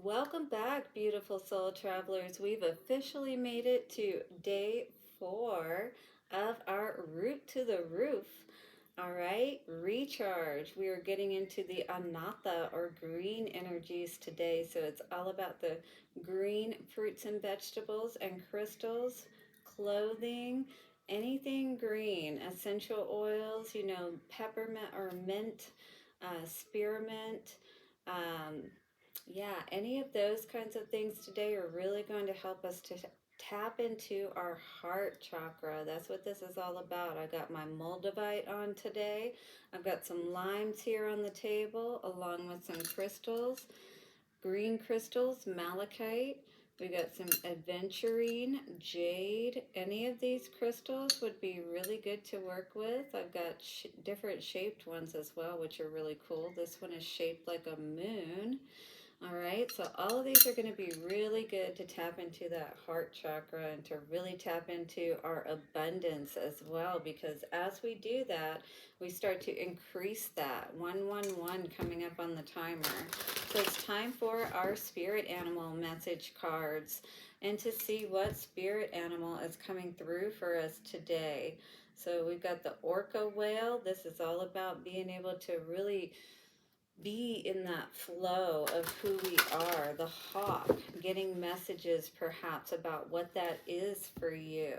Welcome back, beautiful soul travelers. We've officially made it to day 4 of our route to the roof. All right, recharge. We are getting into the anatha or green energies today. So it's all about the green fruits and vegetables and crystals, clothing, anything green, essential oils, peppermint or mint, spearmint. Um, yeah, any of those kinds of things today are really going to help us to tap into our heart chakra. That's what this is all about. I got my moldavite on today. I've got some limes here on the table along with some crystals, green crystals, malachite. We got some aventurine, jade. Any of these crystals would be really good to work with. I've got different shaped ones as well, which are really cool. This one is shaped like a moon. All right, so all of these are going to be really good to tap into that heart chakra and to really tap into our abundance as well, because as we do that, we start to increase that 111 coming up on the timer. So it's time for our spirit animal message cards and to see what spirit animal is coming through for us today. So we've got the orca whale. This is all about being able to really be in that flow of who we are. The hawk, getting messages perhaps about what that is for you.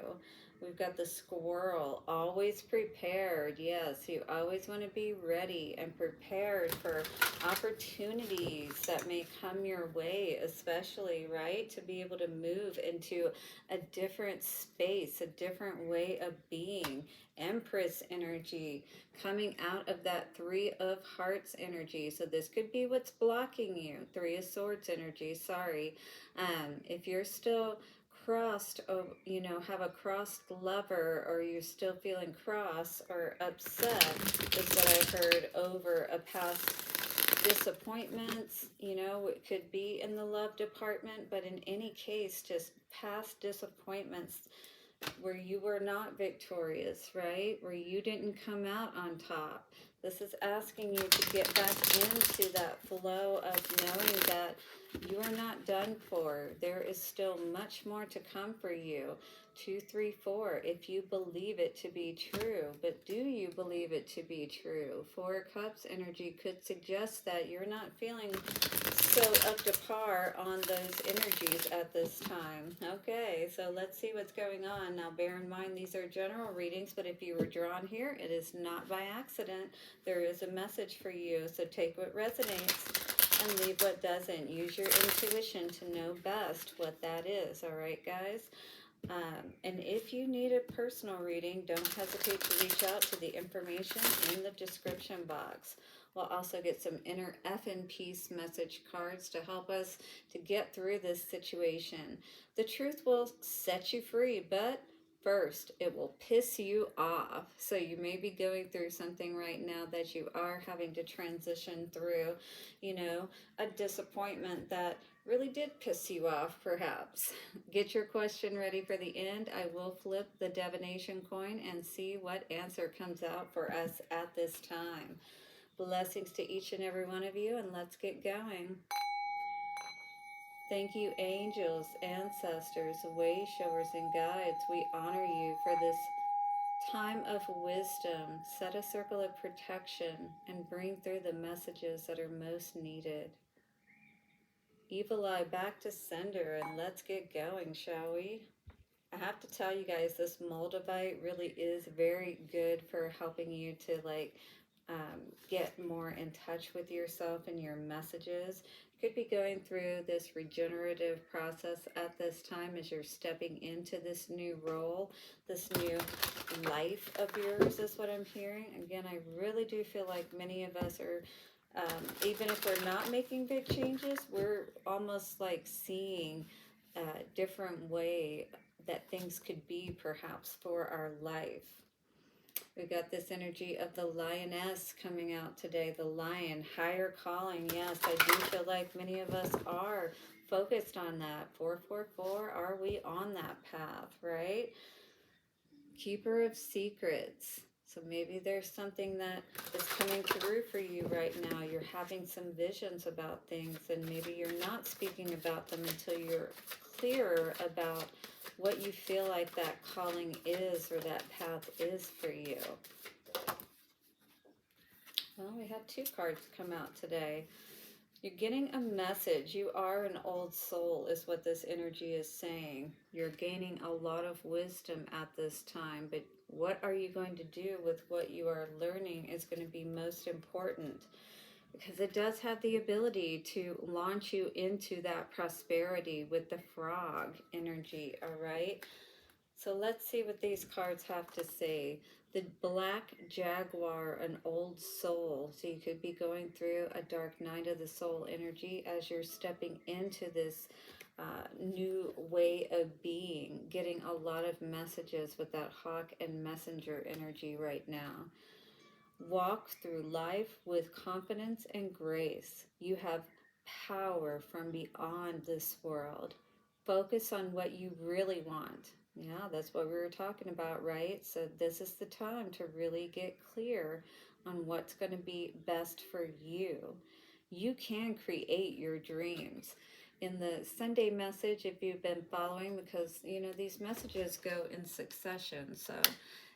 We've got the squirrel, always prepared. Yes, you always want to be ready and prepared for opportunities that may come your way, especially, right? To be able to move into a different space, a different way of being. Empress energy, coming out of that Three of Hearts energy. So this could be what's blocking you. Three of Swords energy, sorry. If you're still crossed, have a crossed lover, or you're still feeling cross or upset, is what I've heard over a past disappointments. It could be in the love department, but in any case, just past disappointments where you were not victorious, right? Where you didn't come out on top. This is asking you to get back into that flow of knowing that you are not done for. There is still much more to come for you. 2, 3, 4, if you believe it to be true. But do you believe it to be true? 4 of Cups energy could suggest that you're not feeling so up to par on those energies at this time. Okay, so let's see what's going on. Now bear in mind these are general readings, but if you were drawn here, it is not by accident. There is a message for you, so take what resonates and leave what doesn't. Use your intuition to know best what that is, all right, guys? And if you need a personal reading, don't hesitate to reach out to the information in the description box. We'll also get some inner F and peace message cards to help us to get through this situation. The truth will set you free, but first, it will piss you off. So you may be going through something right now that you are having to transition through, a disappointment that really did piss you off, perhaps. Get your question ready for the end. I will flip the divination coin and see what answer comes out for us at this time. Blessings to each and every one of you, and let's get going. Thank you, angels, ancestors, way showers, and guides. We honor you for this time of wisdom. Set a circle of protection and bring through the messages that are most needed. Evil eye back to sender, and let's get going, shall we? I have to tell you guys, this moldavite really is very good for helping you to get more in touch with yourself and your messages. You could be going through this regenerative process at this time as you're stepping into this new role, this new life of yours is what I'm hearing. Again, I really do feel like many of us are even if we're not making big changes, we're almost like seeing a different way that things could be perhaps for our life. We've got this energy of the lioness coming out today. The lion, higher calling. Yes, I do feel like many of us are focused on that. 444, are we on that path, right? Keeper of secrets. So maybe there's something that is coming through for you right now. You're having some visions about things, and maybe you're not speaking about them until you're clearer about what you feel like that calling is or that path is for you. Well, we had two cards come out today. You're getting a message. You are an old soul, is what this energy is saying. You're gaining a lot of wisdom at this time, but what are you going to do with what you are learning is going to be most important, because it does have the ability to launch you into that prosperity with the frog energy, all right? So let's see what these cards have to say. The Black Jaguar, an old soul. So you could be going through a dark night of the soul energy as you're stepping into this new way of being, getting a lot of messages with that hawk and messenger energy right now. Walk through life with confidence and grace. You have power from beyond this world. Focus on what you really want. Yeah, that's what we were talking about, right? So this is the time to really get clear on what's going to be best for you. You can create your dreams. In the Sunday message, if you've been following, because these messages go in succession, so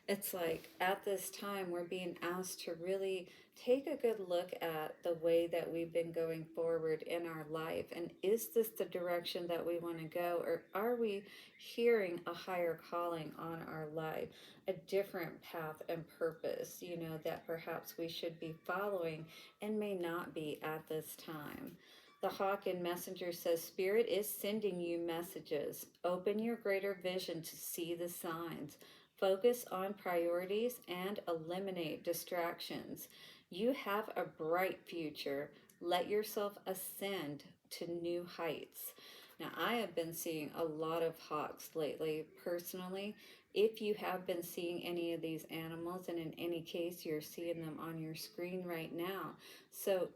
it's like at this time we're being asked to really take a good look at the way that we've been going forward in our life, and is this the direction that we want to go, or are we hearing a higher calling on our life, a different path and purpose, that perhaps we should be following and may not be at this time. The hawk in messenger says spirit is sending you messages. Open your greater vision to see the signs. Focus on priorities and eliminate distractions. You have a bright future. Let yourself ascend to new heights. Now, I have been seeing a lot of hawks lately, personally. If you have been seeing any of these animals, and in any case, you're seeing them on your screen right now. So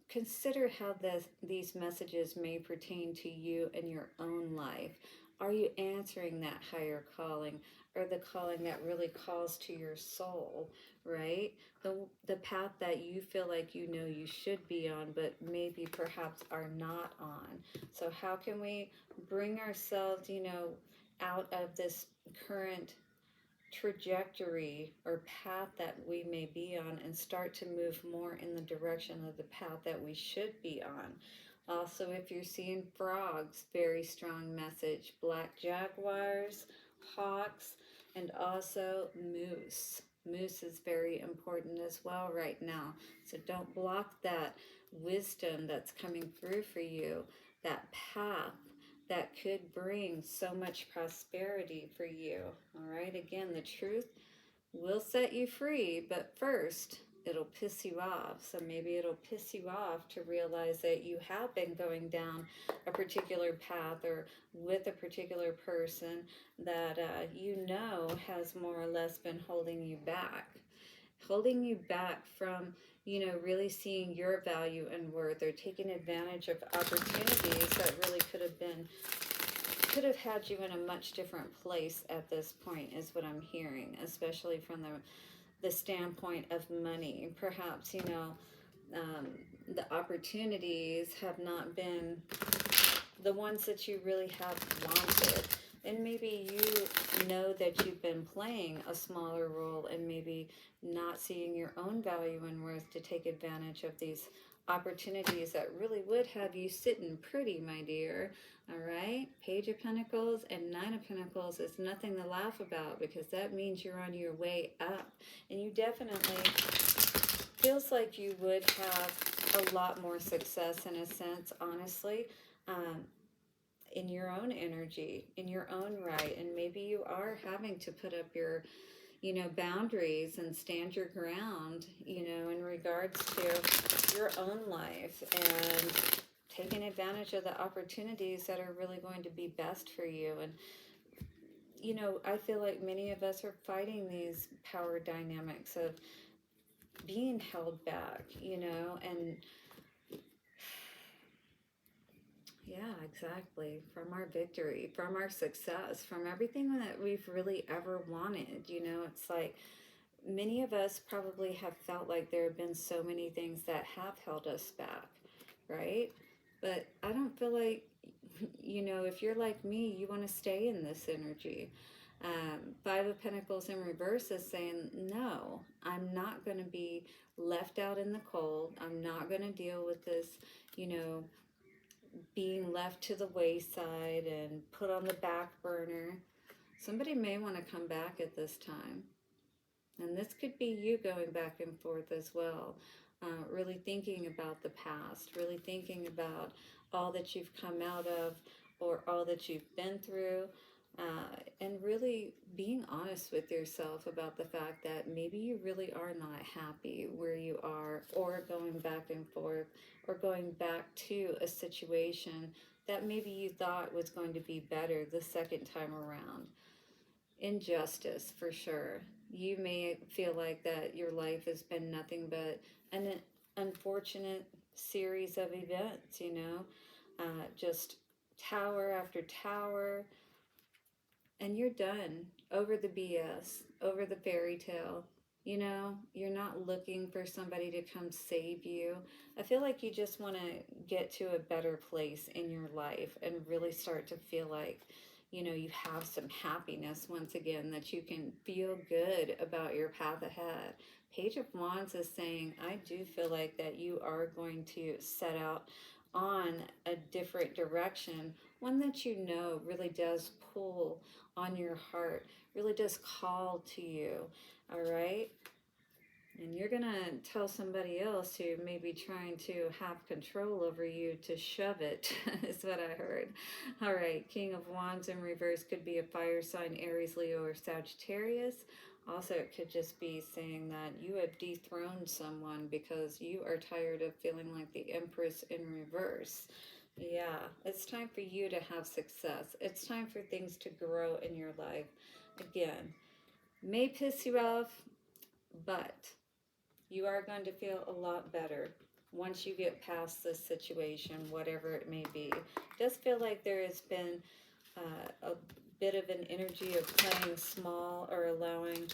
consider how these messages may pertain to you in your own life. Are you answering that higher calling, or the calling that really calls to your soul, right? The path that you feel like you should be on, but maybe perhaps are not on. So how can we bring ourselves, out of this current trajectory or path that we may be on, and start to move more in the direction of the path that we should be on. Also, if you're seeing frogs, very strong message. Black jaguars, hawks, and also moose. Moose is very important as well right now. So don't block that wisdom that's coming through for you, that path that could bring so much prosperity for you. All right, again, the truth will set you free, but first it'll piss you off. So maybe it'll piss you off to realize that you have been going down a particular path, or with a particular person that has more or less been holding you back. Holding you back from, really seeing your value and worth, or taking advantage of opportunities that really could have had you in a much different place at this point, is what I'm hearing, especially from the standpoint of money. Perhaps, the opportunities have not been the ones that you really have wanted. And maybe you know that you've been playing a smaller role, and maybe not seeing your own value and worth to take advantage of these opportunities that really would have you sitting pretty, my dear. All right? Page of Pentacles and Nine of Pentacles is nothing to laugh about, because that means you're on your way up. And you definitely feels like you would have a lot more success, in a sense, honestly. In your own energy, in your own right. And maybe you are having to put up your, boundaries and stand your ground, in regards to your own life, and taking advantage of the opportunities that are really going to be best for you. And, I feel like many of us are fighting these power dynamics of being held back, and yeah, exactly. From our victory, from our success, from everything that we've really ever wanted. It's like many of us probably have felt like there have been so many things that have held us back, right? But I don't feel like, if you're like me, you want to stay in this energy. Five of Pentacles in reverse is saying, no, I'm not going to be left out in the cold. I'm not going to deal with this, you know, being left to the wayside and put on the back burner. Somebody may want to come back at this time. And this could be you going back and forth as well. Really thinking about the past, really thinking about all that you've come out of or all that you've been through, and really being honest with yourself about the fact that maybe you really are not happy where you are, or going back and forth, or going back to a situation that maybe you thought was going to be better the second time around. Injustice, for sure. You may feel like that your life has been nothing but an unfortunate series of events, just tower after tower, and you're done over the BS, over the fairy tale. You're not looking for somebody to come save you. I feel like you just want to get to a better place in your life and really start to feel like, you have some happiness once again, that you can feel good about your path ahead. Page of Wands is saying, I do feel like that you are going to set out on a different direction, one that really does pull on your heart, really does call to you, all right? And you're going to tell somebody else who may be trying to have control over you to shove it, is what I heard. All right, King of Wands in reverse could be a fire sign, Aries, Leo, or Sagittarius. Also, it could just be saying that you have dethroned someone because you are tired of feeling like the Empress in reverse. Yeah, it's time for you to have success. It's time for things to grow in your life. Again, may piss you off, but you are going to feel a lot better once you get past this situation, whatever it may be. It does feel like there has been a bit of an energy of playing small, or allowing,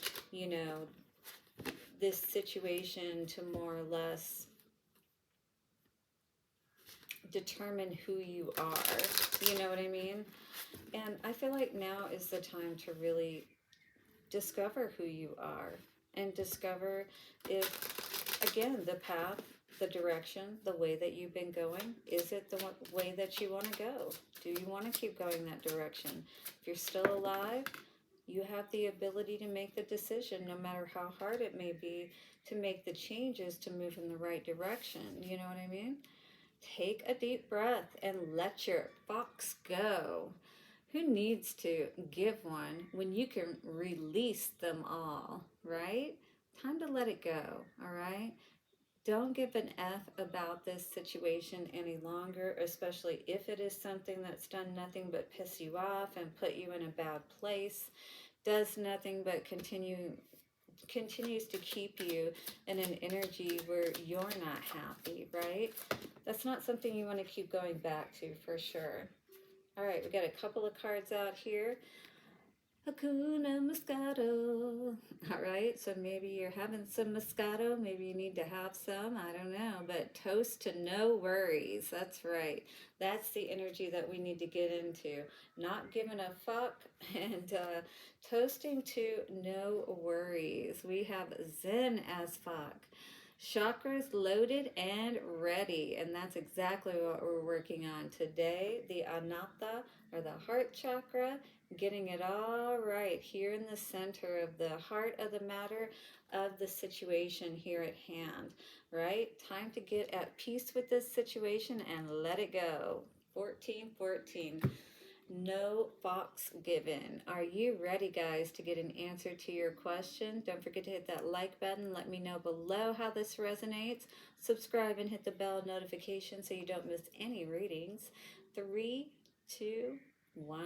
this situation to more or less determine who you are. You know what I mean? And I feel like now is the time to really discover who you are, and discover if, again, the path, the direction, the way that you've been going, is it the way that you want to go? Do you want to keep going that direction? If you're still alive, you have the ability to make the decision, no matter how hard it may be, to make the changes to move in the right direction. You know what I mean? Take a deep breath and let your fox go. Who needs to give one when you can release them all, right? Time to let it go, all right? Don't give an F about this situation any longer, especially if it is something that's done nothing but piss you off and put you in a bad place, does nothing but continues to keep you in an energy where you're not happy, right? That's not something you want to keep going back to, for sure. All right, we got a couple of cards out here. Hakuna Moscato. All right, so maybe you're having some Moscato. Maybe you need to have some. I don't know. But toast to no worries. That's right. That's the energy that we need to get into. Not giving a fuck, and toasting to no worries. We have Zen as fuck. Chakras loaded and ready, and that's exactly what we're working on today. The Anahata, or the heart chakra, getting it all right here in the center of the heart of the matter of the situation here at hand, right? Time to get at peace with this situation and let it go. 1414. No fox given. Are you ready, guys, to get an answer to your question? Don't forget to hit that like button. Let me know below how this resonates. Subscribe and hit the bell notification so you don't miss any readings. 3, 2, 1.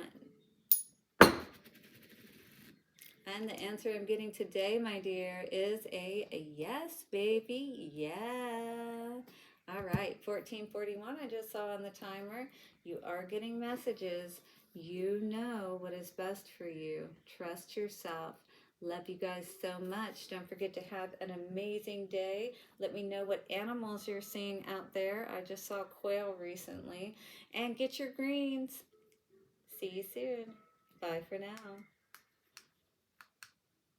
And the answer I'm getting today, my dear, is a yes, baby. Yeah. All right, 1441, I just saw on the timer. You are getting messages. You know what is best for you. Trust yourself. Love you guys so much. Don't forget to have an amazing day. Let me know what animals you're seeing out there. I just saw quail recently. And get your greens. See you soon. Bye for now.